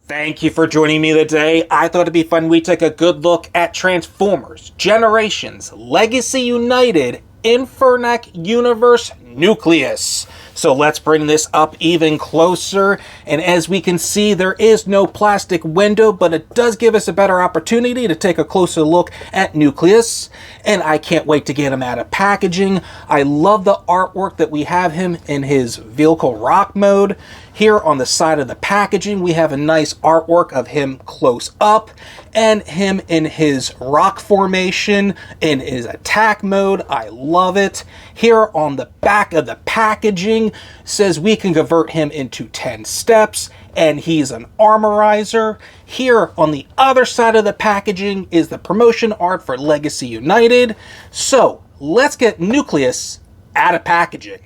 Thank you for joining me today. I thought it'd be fun we take a good look at Transformers, Generations, Legacy United, Infernac Universe, Nucleous. So let's bring this up even closer. And as we can see, there is no plastic window, but it does give us a better opportunity to take a closer look at Nucleous. And I can't wait to get him out of packaging. I love the artwork that we have him in his vehicle rock mode. Here on the side of the packaging, we have a nice artwork of him close up and him in his rock formation in his attack mode. I love it. Here on the back of the packaging says we can convert him into 10 steps and he's an armorizer. Here on the other side of the packaging is the promotion art for Legacy United. So let's get Nucleous out of packaging.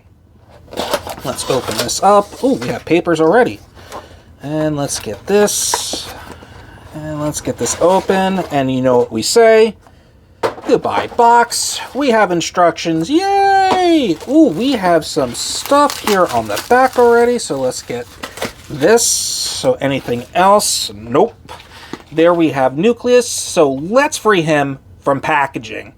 Let's open this up. Oh, we have papers already. And let's get this. And let's get this open. And you know what we say. Goodbye, box. We have instructions. Yay! Ooh, we have some stuff here on the back already. So let's get this. So anything else? Nope. There we have Nucleous. So let's free him from packaging.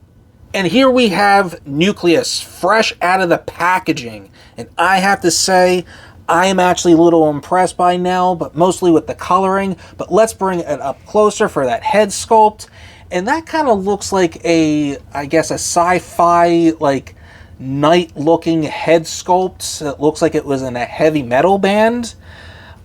And here we have Nucleous, fresh out of the packaging. And I have to say, I am actually a little impressed by now, but mostly with the coloring. But let's bring it up closer for that head sculpt. And that kind of looks like I guess a sci-fi, like, night-looking head sculpt. It looks like it was in a heavy metal band.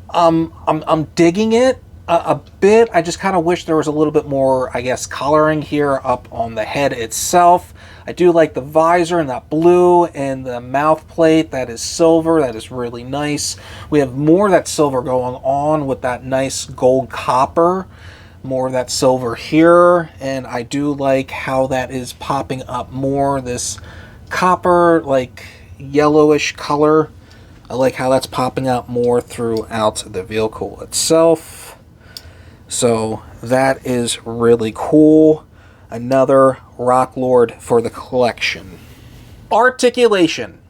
I'm digging it a bit. I just kind of wish there was a little bit more, I guess, coloring here up on the head itself. I do like the visor and that blue and the mouth plate that is silver. That is really nice. We have more of that silver going on with that nice gold copper. More of that silver here. And I do like how that is popping up more. This copper, like, yellowish color. I like how that's popping out more throughout the vehicle itself. So that is really cool. Another Rock Lord for the collection. Articulation.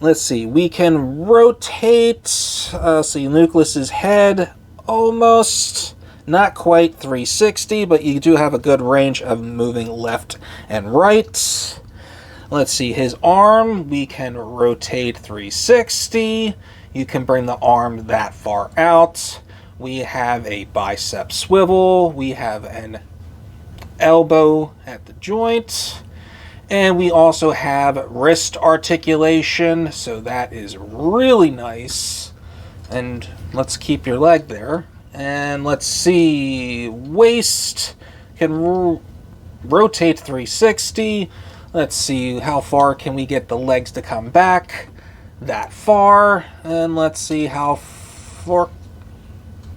Let's see. We can rotate. See Nucleus's head almost. Not quite 360, but you do have a good range of moving left and right. Let's see. His arm. We can rotate 360. You can bring the arm that far out. We have a bicep swivel. We have an elbow at the joint. And we also have wrist articulation. So that is really nice. And let's keep your leg there. And let's see. Waist can rotate 360. Let's see how far can we get the legs to come back. That far. And let's see how far.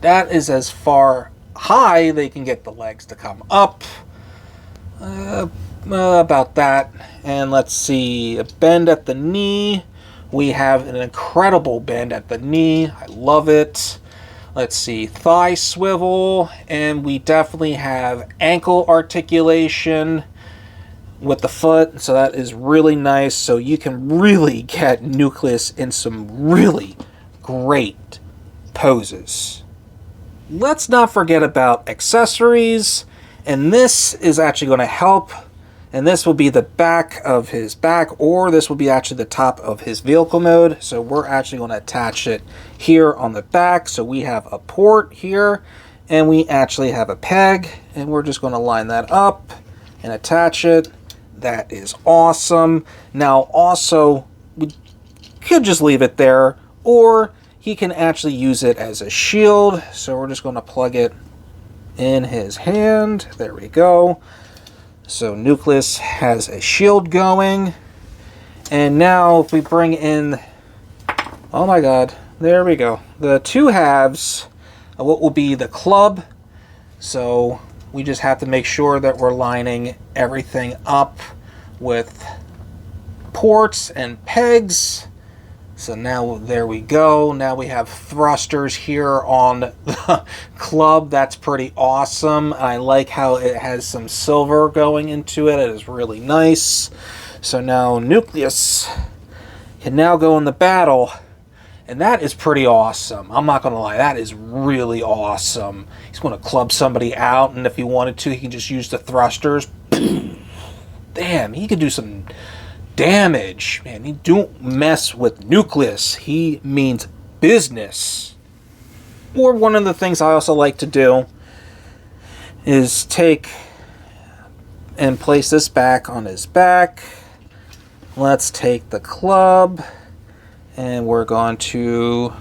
That is as far high they can get the legs to come up. About that. And let's see. A bend at the knee. We have an incredible bend at the knee. I love it. Let's see. Thigh swivel. And we definitely have ankle articulation with the foot. So that is really nice. So you can really get Nucleus in some really great poses. Let's not forget about accessories, and this is actually going to help, and this will be the back of his back, or this will be actually the top of his vehicle mode. So we're actually going to attach it here on the back. So we have a port here, and we actually have a peg, and we're just going to line that up and attach it. That is awesome. Now also, we could just leave it there, or he can actually use it as a shield. So we're just going to plug it in his hand. There we go. So Nucleus has a shield going. And now if we bring in, oh my god, there we go. The two halves of what will be the club. So we just have to make sure that we're lining everything up with ports and pegs. So now there we go. Now we have thrusters here on the club. That's pretty awesome. I like how it has some silver going into it. It is really nice. So now Nucleus can now go in the battle And that is pretty awesome. I'm not going to lie, that is really awesome. He's going to club somebody out, and if he wanted to, he can just use the thrusters. Damn, he could do some damage. Man, he don't mess with Nucleous. He means business. Or one of the things I also like to do is take and place this back on his back. Let's take the club, and we're going to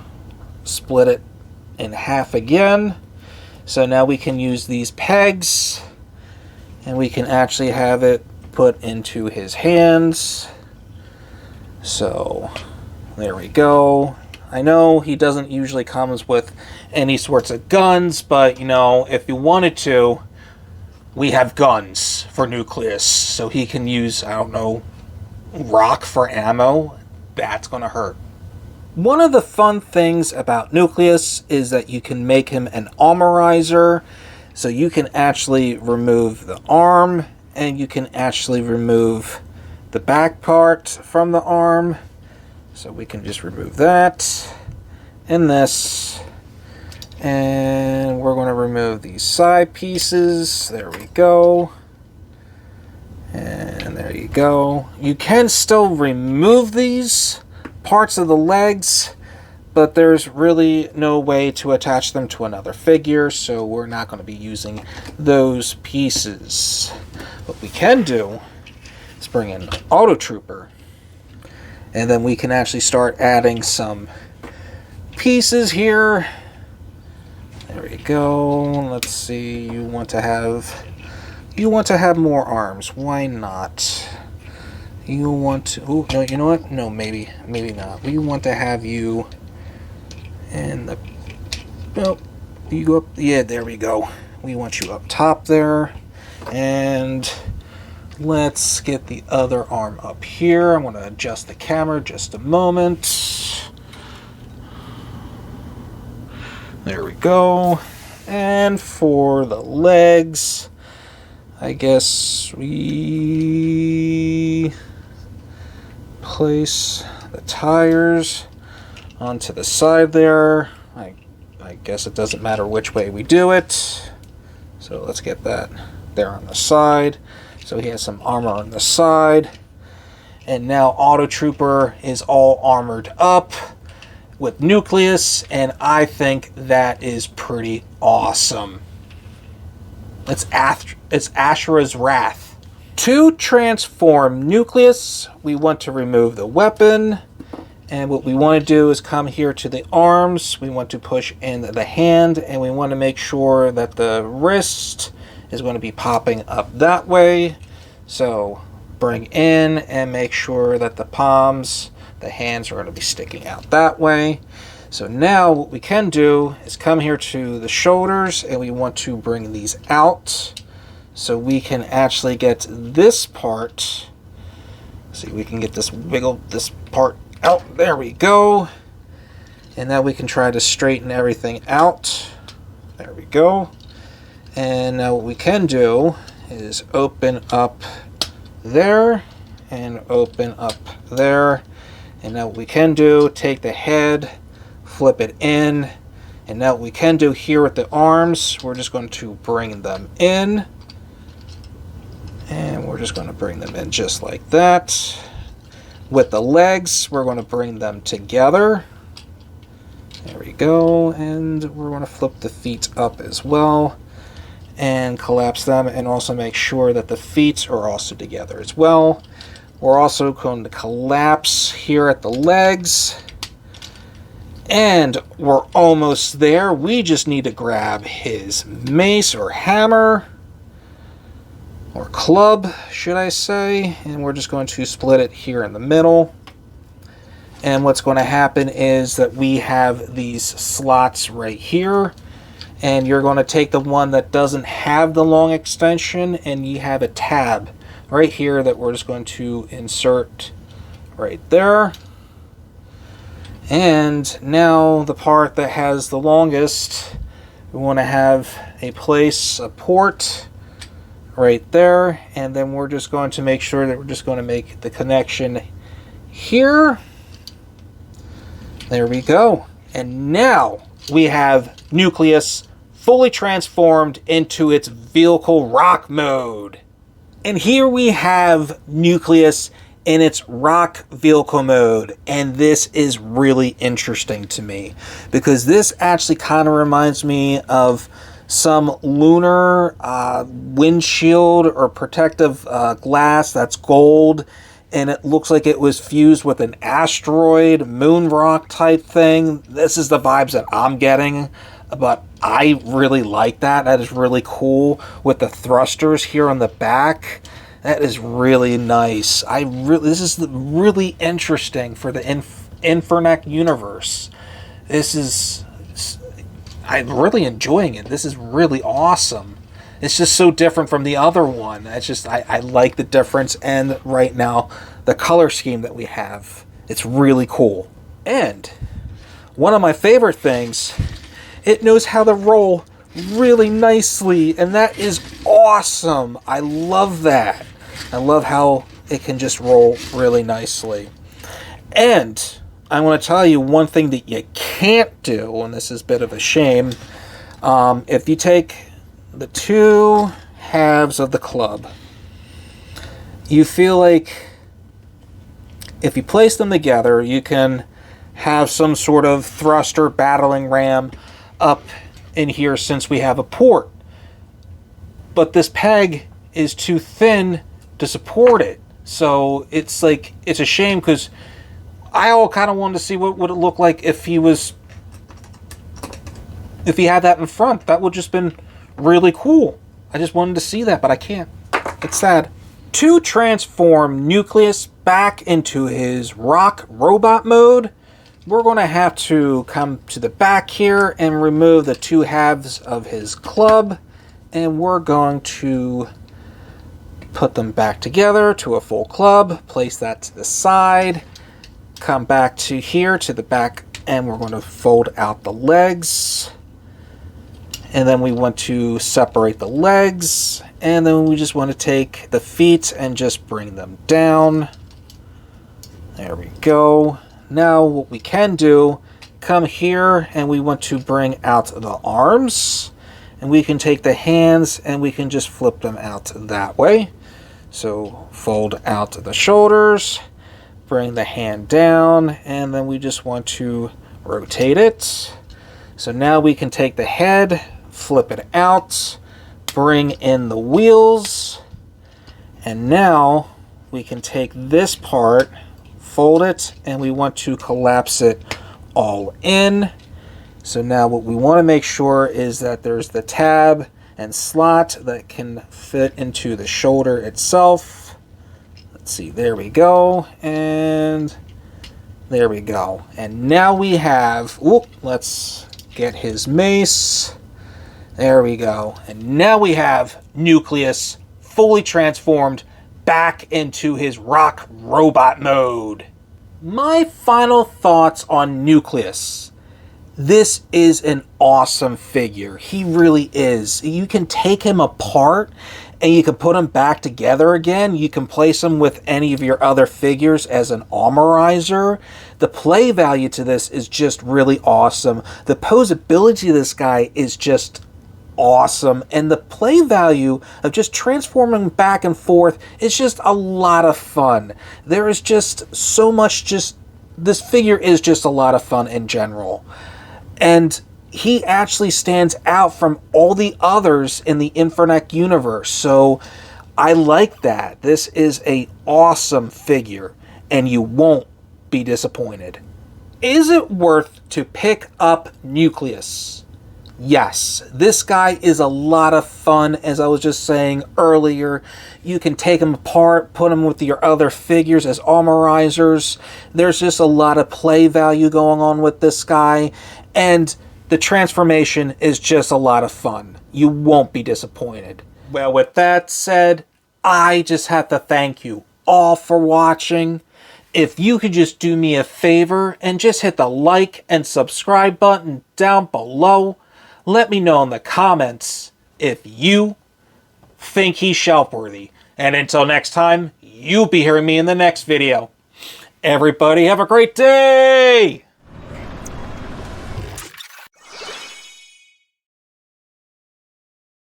split it in half again. So now we can use these pegs, and we can actually have it put into his hands. So there we go. I know he doesn't usually comes with any sorts of guns, but you know, if you wanted to, we have guns for Nucleous, so he can use, I don't know, rock for ammo. That's gonna hurt. One of the fun things about Nucleous is that you can make him an armorizer, so you can actually remove the arm, and you can actually remove the back part from the arm. So we can just remove that and this, and we're going to remove these side pieces. There we go. And there you go. You can still remove these parts of the legs, but there's really no way to attach them to another figure, so we're not going to be using those pieces. What we can do is bring in Auto Trooper, and then we can actually start adding some pieces here. There we go. Let's see. You want to have more arms. Why not? You want to... Oh, no, you know what? No, maybe not. We want to have you in the... Oh, you go up... Yeah, there we go. We want you up top there. And let's get the other arm up here. I'm going to adjust the camera just a moment. There we go. And for the legs, I guess we place the tires onto the side there. I guess it doesn't matter which way we do it. So let's get that there on the side. So he has some armor on the side. And now Auto Trooper is all armored up with Nucleous, and I think that is pretty awesome. It's Ashura's Wrath. To transform Nucleous, we want to remove the weapon, and what we want to do is come here to the arms. We want to push in the hand, and we want to make sure that the wrist is going to be popping up that way. So bring in and make sure that the palms, the hands are going to be sticking out that way. So now what we can do is come here to the shoulders, and we want to bring these out so we can actually get this part. See, we can get this part out. There we go. And now we can try to straighten everything out. There we go. And now what we can do is open up there and open up there. And now what we can do, take the head, flip it in. And now what we can do here with the arms, we're just going to bring them in. And we're just going to bring them in just like that. With the legs, we're going to bring them together. There we go. And we're going to flip the feet up as well and collapse them, and also make sure that the feet are also together as well. We're also going to collapse here at the legs. And we're almost there. We just need to grab his mace or hammer, or club, should I say, and we're just going to split it here in the middle. And what's going to happen is that we have these slots right here, and you're going to take the one that doesn't have the long extension, and you have a tab right here that we're just going to insert right there. And now the part that has the longest, we want to have a port right there, and then we're just going to make sure that we're just going to make the connection here There we go. And now we have Nucleous fully transformed into its vehicle rock mode. And here we have Nucleus in its rock vehicle mode. And this is really interesting to me because this actually kind of reminds me of some lunar windshield or protective glass that's gold. And it looks like it was fused with an asteroid, moon rock type thing. This is the vibes that I'm getting. But I really like that. That is really cool with the thrusters here on the back. That is really nice. This is really interesting for the Infernac universe. I'm really enjoying it. This is really awesome. It's just so different from the other one. I like the difference, and right now the color scheme that we have. It's really cool. And one of my favorite things, it knows how to roll really nicely, and that is awesome. I love that. I love how it can just roll really nicely. And I want to tell you one thing that you can't do, and this is a bit of a shame. If you take the two halves of the club, you feel like if you place them together, you can have some sort of thruster battling ram up in here since we have a port. But this peg is too thin to support it. So it's a shame because I all kind of wanted to see what would it look like if he had that in front. That would just been really cool. I just wanted to see that, but I can't. It's sad. To transform Nucleus back into his rock robot mode, we're going to have to come to the back here and remove the two halves of his club, and we're going to put them back together to a full club, place that to the side, come back to here to the back, and we're going to fold out the legs. And then we want to separate the legs, and then we just want to take the feet and just bring them down. There we go. Now what we can do, come here and we want to bring out the arms, and we can take the hands and we can just flip them out that way. So fold out the shoulders, bring the hand down, and then we just want to rotate it. So now we can take the head, flip it out, bring in the wheels, and now we can take this part, fold it, and we want to collapse it all in. So now what we want to make sure is that there's the tab and slot that can fit into the shoulder itself. Let's see, there we go, and there we go. And now we have, let's get his mace. There we go. And now we have Nucleus fully transformed back into his rock robot mode. My final thoughts on Nucleus. This is an awesome figure. He really is. You can take him apart and you can put him back together again. You can place him with any of your other figures as an armorizer. The play value to this is just really awesome. The posability of this guy is just awesome, and the play value of just transforming back and forth is just a lot of fun. There is just so much, this figure is just a lot of fun in general, and he actually stands out from all the others in the Infernac universe, so I like that. This is a awesome figure, and you won't be disappointed. Is it worth to pick up Nucleus? Yes, this guy is a lot of fun, as I was just saying earlier. You can take him apart, put him with your other figures as armorizers. There's just a lot of play value going on with this guy, and the transformation is just a lot of fun. You won't be disappointed. Well, with that said, I just have to thank you all for watching. If you could just do me a favor and just hit the like and subscribe button down below. Let me know in the comments if you think he's shelf-worthy. And until next time, you'll be hearing me in the next video. Everybody have a great day!